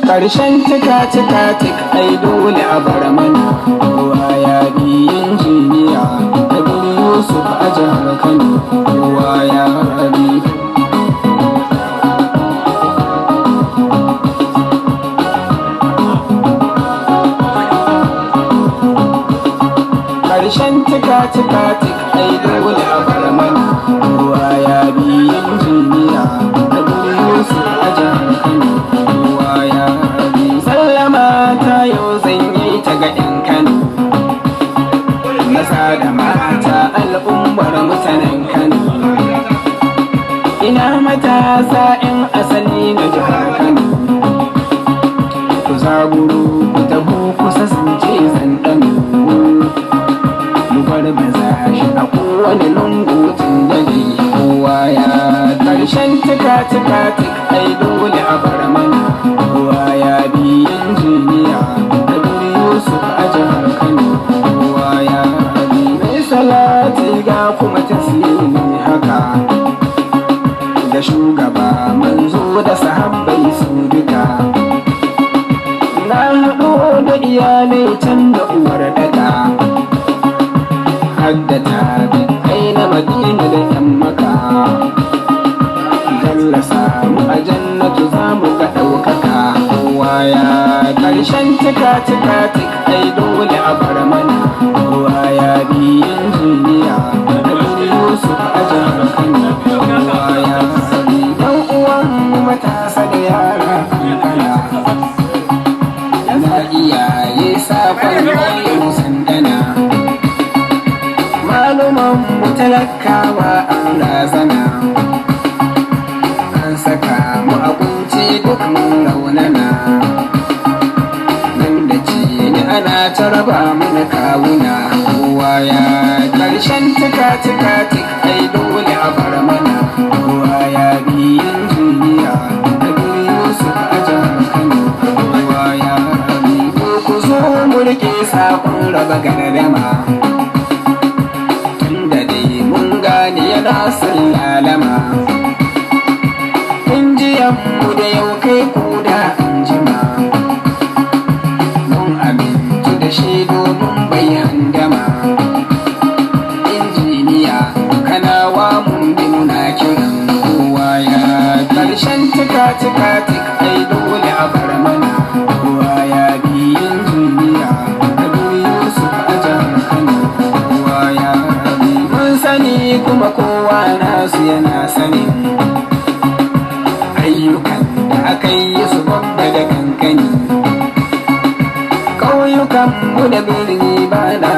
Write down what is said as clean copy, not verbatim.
Ƙarshen tika-tika-tik ai dole a bar mana kowa ya bi injiniya Kabir Yusuf a jihar Kano kowa ya bi. Ƙarshen tika-tika-tik ai dole a bar mana kowa ya bi injiniya Kabir Yusuf a jihar Kano kowa ya bi. Sallama ta yau zan yi ta ga 'yan Kano, maza da mata al'ummar mutanen Kano. Ina matasa 'yan asali na jihar Kano, ku zaburo ku taho kusa sun ce zan ɗano. Baza shi a kowane lungu tun da ne kowa ya. Ƙarshen tika-tika-tik ai dole a bar mana kowa ya bi injiniya Kabir Yusuf a jihar Kano kowa ya bi. Mai salati ga kuma taslimi haka da shugaba manzo da sahabbai su duka. Na haɗo da iyalai can da uwar daga haddata kai na Madina da 'yan Maka. Jalla samu a jannatu za mu ga ɗaukaka kowa ya. Ƙarshen tika-tika-tik ai dole a bar mana kowa ya bi injiniya Kabir Yusuf a jihar Kano kowa ya bi. Ɗan uwan matasa da yara kankana na iyaye safar yau sandana. Maluman mu talakawa an razana, an saka mu a kunci duk mun raunana. Nan da ce ni ana ta raba mana kawuna kowa ya. Ƙarshen tika-tika-tik ai dole a bar mana kowa ya bi injiniya Kabir Yusuf a jihar Kano kowa ya bi. Ku zo mu rike sakon raba gardama, yana sallalama. Injiyanmu da yau kai kuda anjima, mun amintu da shi domin bai handama. Injiniya kanawa mun bi muna kiran kowa ya. Ƙarshen tika-tika-tik ai dole a bar mana kowa ya bi injiniya Kabir Yusuf a jihar Kano kowa ya bi. Mun sani kuma kowa nasu yana sanin ayyukan da aka yi su babba da kankani. Ƙauyukan mu da birni ba na